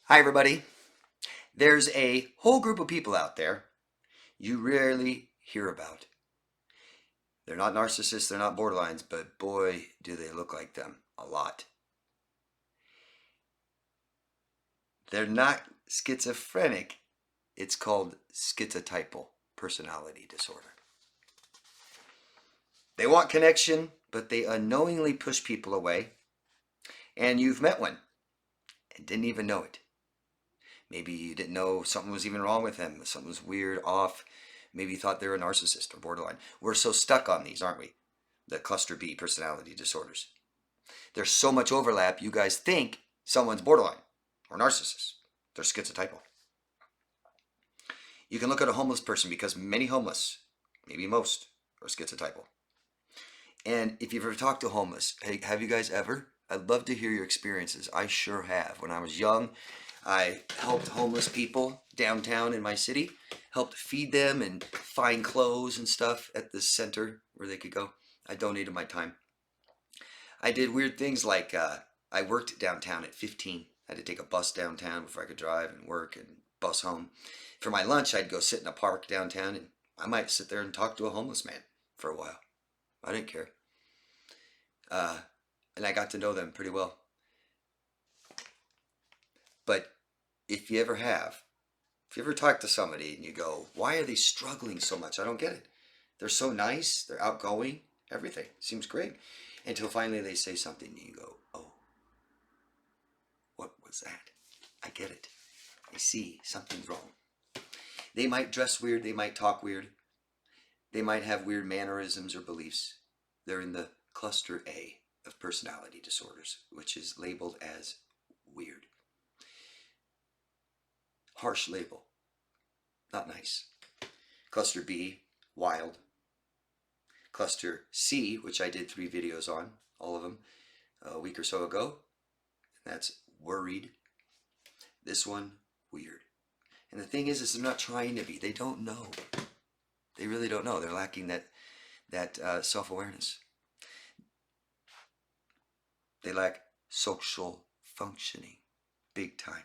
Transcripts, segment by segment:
Hi, everybody. There's a whole group of people out there you rarely hear about. They're not narcissists, they're not borderlines, but boy, do they look like them a lot. They're not schizophrenic, it's called schizotypal personality disorder. They want connection, but they unknowingly push people away, and you've met one and didn't even know it. Maybe you didn't know something was even wrong with them, something was weird, off. Maybe you thought they were a narcissist or borderline. We're so stuck on these, aren't we? The cluster B personality disorders. There's so much overlap, you guys think someone's borderline or narcissist. They're schizotypal. You can look at a homeless person because many homeless, maybe most, are schizotypal. And if you've ever talked to homeless, hey, have you guys ever? I'd love to hear your experiences. I sure have. When I was young, I helped homeless people downtown in my city, helped feed them and find clothes and stuff at the center where they could go. I donated my time. I did weird things like I worked downtown at 15. I had to take a bus downtown before I could drive and work and bus home. For my lunch, I'd go sit in a park downtown and I might sit there and talk to a homeless man for a while. I didn't care. And I got to know them pretty well. But if you ever talk to somebody and you go, why are they struggling so much? I don't get it. They're so nice, they're outgoing, everything seems great. Until finally they say something and you go, oh, what was that? I get it. I see something's wrong. They might dress weird, they might talk weird, they might have weird mannerisms or beliefs. They're in the cluster A of personality disorders, which is labeled as weird. Harsh label. Not nice. Cluster B, wild. Cluster C, which I did 3 videos on, all of them, a week or so ago. That's worried. This one, weird. And the thing is they're not trying to be. They don't know. They really don't know. They're lacking that self-awareness. They lack social functioning, big time.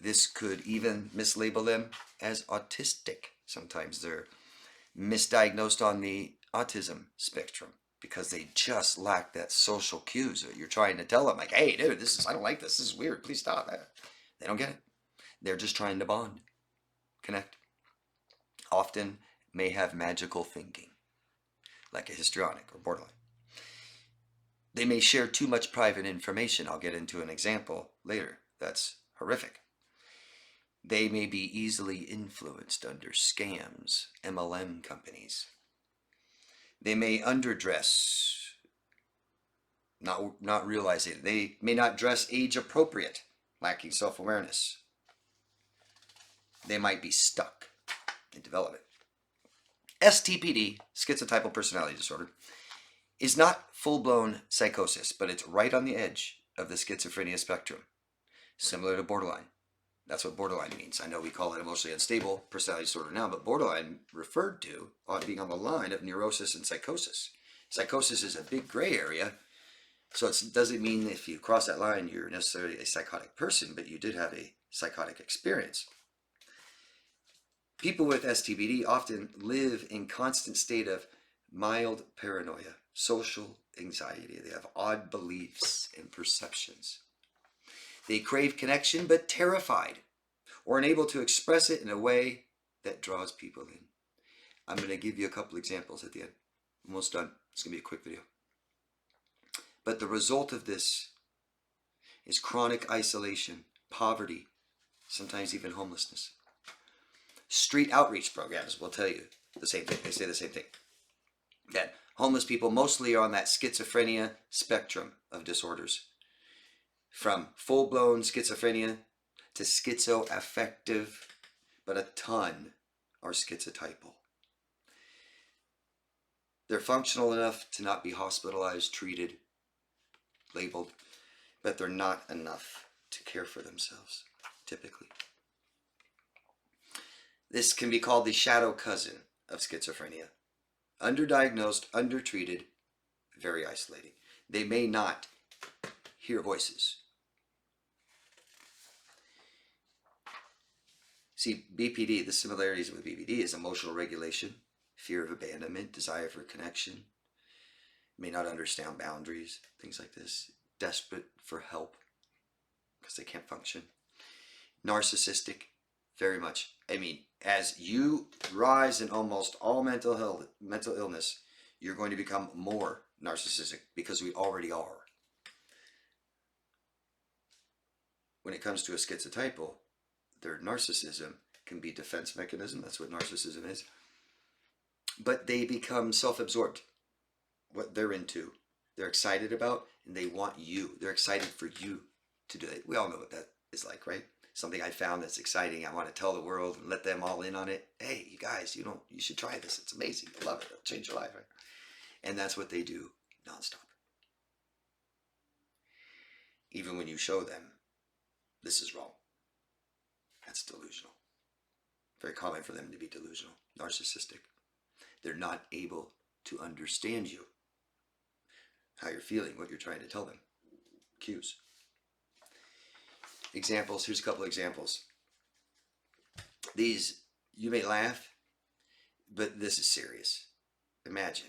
This could even mislabel them as autistic. Sometimes they're misdiagnosed on the autism spectrum because they just lack that social cues that you're trying to tell them, like, hey, dude, I don't like this. This is weird. Please stop. They don't get it. They're just trying to bond, connect. Often may have magical thinking, like a histrionic or borderline. They may share too much private information. I'll get into an example later. That's horrific. They may be easily influenced under scams, MLM companies. They may underdress, not realizing it. They may not dress age appropriate, lacking self-awareness. They might be stuck in development. STPD, schizotypal personality disorder, is not full-blown psychosis, but it's right on the edge of the schizophrenia spectrum, similar to borderline. That's what borderline means. I know we call it emotionally unstable personality disorder now, but borderline referred to being on the line of neurosis and psychosis. Psychosis is a big gray area, so it doesn't mean if you cross that line you're necessarily a psychotic person, but you did have a psychotic experience. People with STPD often live in constant state of mild paranoia, social anxiety. They have odd beliefs and perceptions. They crave connection but terrified or unable to express it in a way that draws people in. I'm going to give you a couple examples at the end. Almost done. It's going to be a quick video. But the result of this is chronic isolation, poverty, sometimes even homelessness. Street outreach programs will tell you the same thing. They say the same thing. That homeless people mostly are on that schizophrenia spectrum of disorders. From full-blown schizophrenia to schizoaffective, but a ton are schizotypal. They're functional enough to not be hospitalized, treated, labeled, but they're not enough to care for themselves, typically. This can be called the shadow cousin of schizophrenia. Underdiagnosed, undertreated, very isolating. They may not hear voices See, BPD, the similarities with BPD is emotional regulation, fear of abandonment, desire for connection, may not understand boundaries, things like this, desperate for help because they can't function. Narcissistic, very much. I mean, as you rise in almost all mental illness, you're going to become more narcissistic because we already are. When it comes to a schizotypal, their narcissism can be defense mechanism. That's what narcissism is. But they become self-absorbed. What they're into, they're excited about, and they want you. They're excited for you to do it. We all know what that is like, right? Something I found that's exciting. I want to tell the world and let them all in on it. Hey, you guys, you should try this. It's amazing. I love it. It'll change your life, right? And that's what they do nonstop. Even when you show them this is wrong, that's delusional. Very common for them to be delusional, narcissistic. They're not able to understand you, how you're feeling, what you're trying to tell them. Cues. Examples. Here's a couple examples. These, you may laugh, but this is serious. Imagine.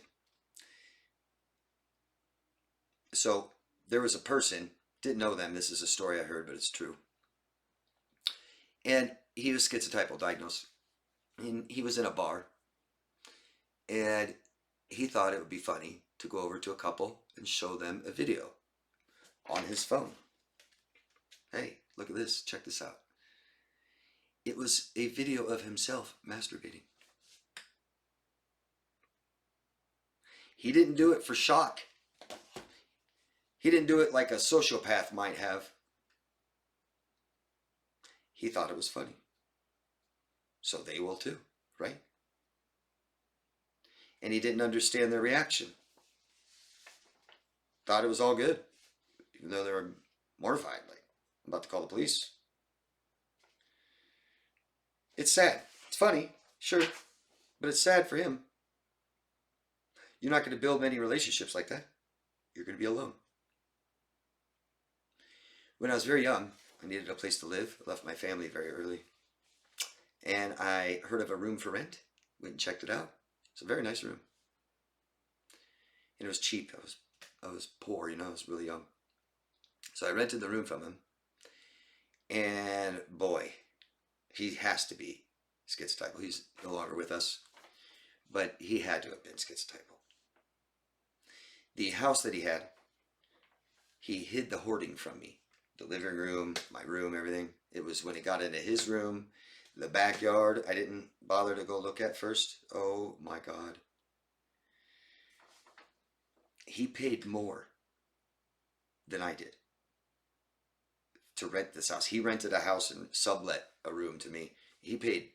So there was a person, didn't know them. This is a story I heard, but it's true. And he was schizotypal diagnosed. And he was in a bar. And he thought it would be funny to go over to a couple and show them a video on his phone. Hey, look at this. Check this out. It was a video of himself masturbating. He didn't do it for shock. He didn't do it like a sociopath might have. He thought it was funny. So they will too, right? And he didn't understand their reaction. Thought it was all good, even though they were mortified, like, I'm about to call the police. It's sad. It's funny, sure, but it's sad for him. You're not going to build many relationships like that. You're going to be alone. When I was very young, I needed a place to live. I left my family very early. And I heard of a room for rent. Went and checked it out. It's a very nice room. And it was cheap. I was poor, I was really young. So I rented the room from him. And boy, he has to be schizotypal. He's no longer with us. But he had to have been schizotypal. The house that he had, he hid the hoarding from me. The living room, my room, everything. It was when he got into his room, the backyard, I didn't bother to go look at first. Oh my God. He paid more than I did to rent this house. He rented a house and sublet a room to me. He paid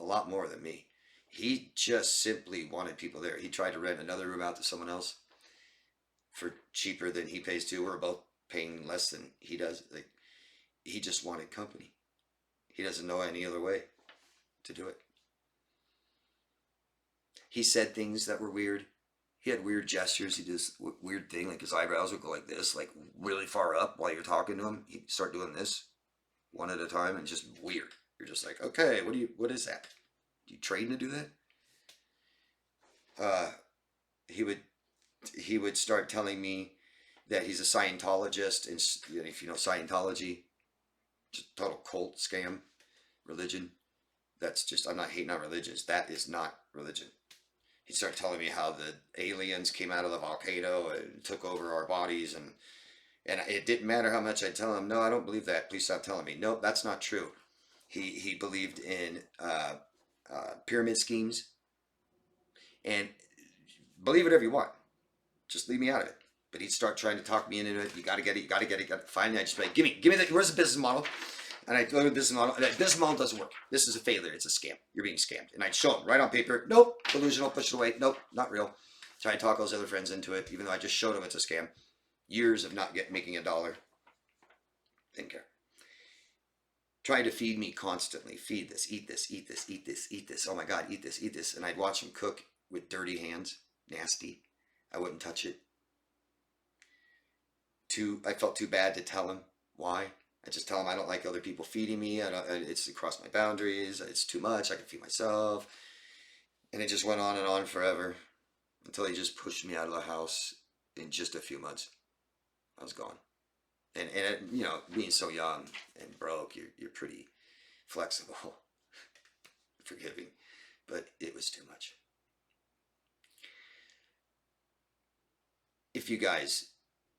a lot more than me. He just simply wanted people there. He tried to rent another room out to someone else for cheaper than he pays too. We're both paying less than he does. Like, he just wanted company. He doesn't know any other way to do it. He said things that were weird. He had weird gestures. He did this weird thing, like his eyebrows would go like this, like really far up while you're talking to him. He'd start doing this one at a time, and just weird. You're just like, okay, what is that? Do you train to do that? He would start telling me that he's a Scientologist, and if you know Scientology, just total cult scam, religion. That's just, I'm not hating on religions. That is not religion. He started telling me how the aliens came out of the volcano and took over our bodies, and it didn't matter how much I'd tell him, no, I don't believe that. Please stop telling me. No, that's not true. He believed in pyramid schemes, and believe whatever you want. Just leave me out of it. But he'd start trying to talk me into it. You got to get it. You got to get it. Finally, I just be like, give me that. Where's the business model? And I'd go to the business model. And that business model doesn't work. This is a failure. It's a scam. You're being scammed. And I'd show him right on paper. Nope. Delusional. Push it away. Nope. Not real. Try to talk those other friends into it, even though I just showed him it's a scam. Years of not making $1. Didn't care. Trying to feed me constantly. Feed this. Eat this. Eat this. Eat this. Eat this. Oh my God. Eat this. Eat this. And I'd watch him cook with dirty hands. Nasty. I wouldn't touch it. I felt too bad to tell him why. I just tell them I don't like other people feeding me. It's across my boundaries. It's too much. I can feed myself. And it just went on and on forever until he just pushed me out of the house in just a few months. I was gone. And you know, being so young and broke, you're pretty flexible, forgiving, but it was too much. If you guys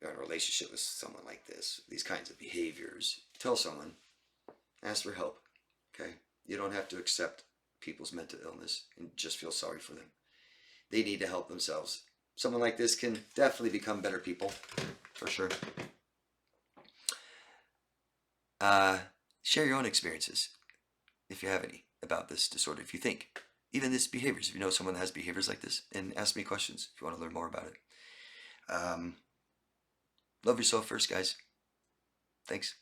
are in a relationship with someone like this, these kinds of behaviors, tell someone, ask for help, okay? You don't have to accept people's mental illness and just feel sorry for them. They need to help themselves. Someone like this can definitely become better people, for sure. Share your own experiences, if you have any, about this disorder. If you think, even this behaviors, if you know someone that has behaviors like this, and ask me questions if you want to learn more about it. Love yourself first, guys. Thanks.